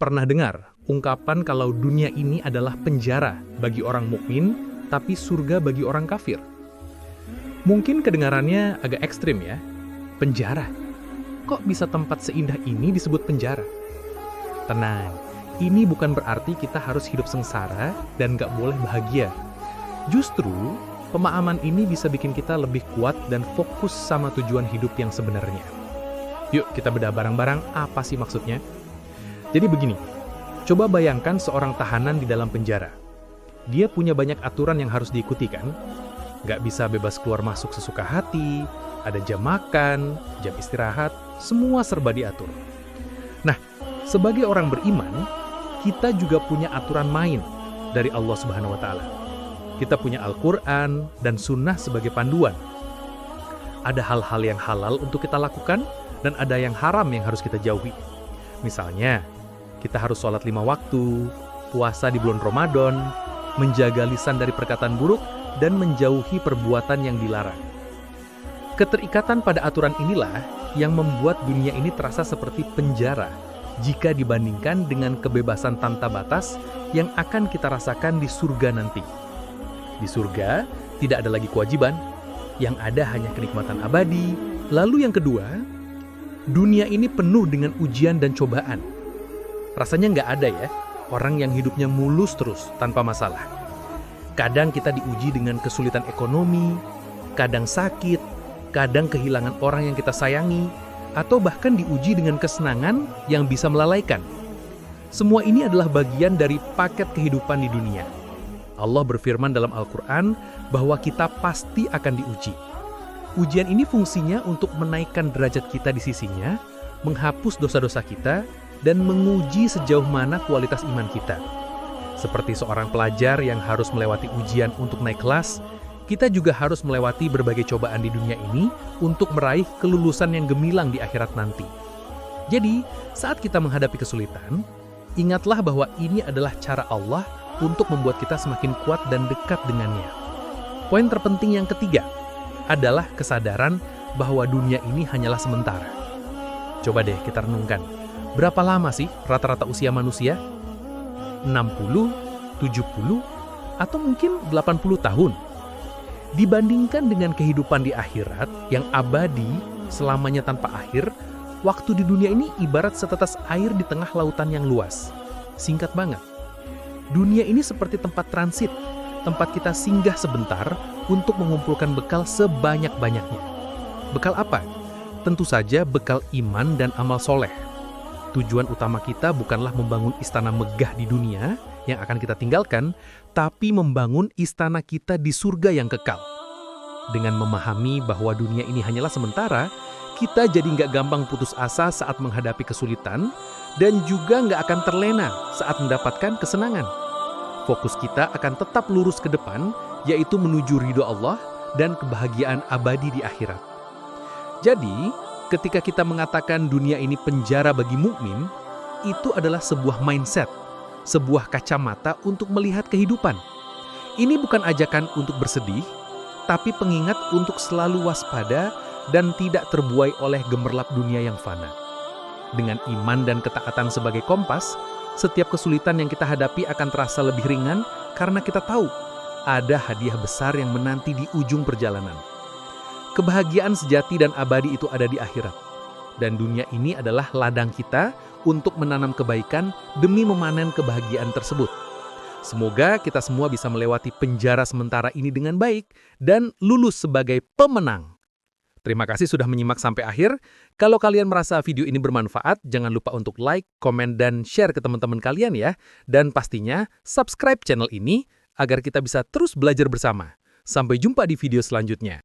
pernah dengar ungkapan kalau dunia ini adalah penjara bagi orang mukmin, tapi surga bagi orang kafir? Mungkin kedengarannya agak ekstrim ya. Penjara? Kok bisa tempat seindah ini disebut penjara? Tenang, ini bukan berarti kita harus hidup sengsara dan gak boleh bahagia. Justru, pemahaman ini bisa bikin kita lebih kuat dan fokus sama tujuan hidup yang sebenarnya. Yuk kita bedah bareng-bareng apa sih maksudnya. Jadi begini, coba bayangkan seorang tahanan di dalam penjara. Dia punya banyak aturan yang harus diikuti kan? Gak bisa bebas keluar masuk sesuka hati, ada jam makan, jam istirahat, semua serba diatur. Nah, sebagai orang beriman, kita juga punya aturan main dari Allah Subhanahu wa Ta'ala. Kita punya Al-Quran dan Sunnah sebagai panduan. Ada hal-hal yang halal untuk kita lakukan, dan ada yang haram yang harus kita jauhi. Misalnya, kita harus sholat 5 waktu, puasa di bulan Ramadan, menjaga lisan dari perkataan buruk, dan menjauhi perbuatan yang dilarang. Keterikatan pada aturan inilah yang membuat dunia ini terasa seperti penjara jika dibandingkan dengan kebebasan tanpa batas yang akan kita rasakan di surga nanti. Di surga, tidak ada lagi kewajiban, yang ada hanya kenikmatan abadi. Lalu yang kedua, dunia ini penuh dengan ujian dan cobaan. Rasanya nggak ada ya, orang yang hidupnya mulus terus tanpa masalah. Kadang kita diuji dengan kesulitan ekonomi, kadang sakit, kadang kehilangan orang yang kita sayangi, atau bahkan diuji dengan kesenangan yang bisa melalaikan. Semua ini adalah bagian dari paket kehidupan di dunia. Allah berfirman dalam Al-Quran bahwa kita pasti akan diuji. Ujian ini fungsinya untuk menaikkan derajat kita di sisinya, menghapus dosa-dosa kita, dan menguji sejauh mana kualitas iman kita. Seperti seorang pelajar yang harus melewati ujian untuk naik kelas, kita juga harus melewati berbagai cobaan di dunia ini untuk meraih kelulusan yang gemilang di akhirat nanti. Jadi, saat kita menghadapi kesulitan, ingatlah bahwa ini adalah cara Allah untuk membuat kita semakin kuat dan dekat dengannya. Poin terpenting yang ketiga adalah kesadaran bahwa dunia ini hanyalah sementara. Coba deh kita renungkan, berapa lama sih rata-rata usia manusia? 60, 70, atau mungkin 80 tahun? Dibandingkan dengan kehidupan di akhirat yang abadi selamanya tanpa akhir, waktu di dunia ini ibarat setetes air di tengah lautan yang luas. Singkat banget. Dunia ini seperti tempat transit, tempat kita singgah sebentar untuk mengumpulkan bekal sebanyak-banyaknya. Bekal apa? Tentu saja bekal iman dan amal soleh. Tujuan utama kita bukanlah membangun istana megah di dunia yang akan kita tinggalkan, tapi membangun istana kita di surga yang kekal. Dengan memahami bahwa dunia ini hanyalah sementara, kita jadi nggak gampang putus asa saat menghadapi kesulitan, dan juga nggak akan terlena saat mendapatkan kesenangan. Fokus kita akan tetap lurus ke depan, yaitu menuju ridho Allah dan kebahagiaan abadi di akhirat. Jadi, ketika kita mengatakan dunia ini penjara bagi mukmin, itu adalah sebuah mindset, sebuah kacamata untuk melihat kehidupan. Ini bukan ajakan untuk bersedih, tapi pengingat untuk selalu waspada dan tidak terbuai oleh gemerlap dunia yang fana. Dengan iman dan ketaatan sebagai kompas, setiap kesulitan yang kita hadapi akan terasa lebih ringan karena kita tahu ada hadiah besar yang menanti di ujung perjalanan. Kebahagiaan sejati dan abadi itu ada di akhirat. Dan dunia ini adalah ladang kita untuk menanam kebaikan demi memanen kebahagiaan tersebut. Semoga kita semua bisa melewati penjara sementara ini dengan baik dan lulus sebagai pemenang. Terima kasih sudah menyimak sampai akhir. Kalau kalian merasa video ini bermanfaat, jangan lupa untuk like, komen, dan share ke teman-teman kalian ya. Dan pastinya subscribe channel ini agar kita bisa terus belajar bersama. Sampai jumpa di video selanjutnya.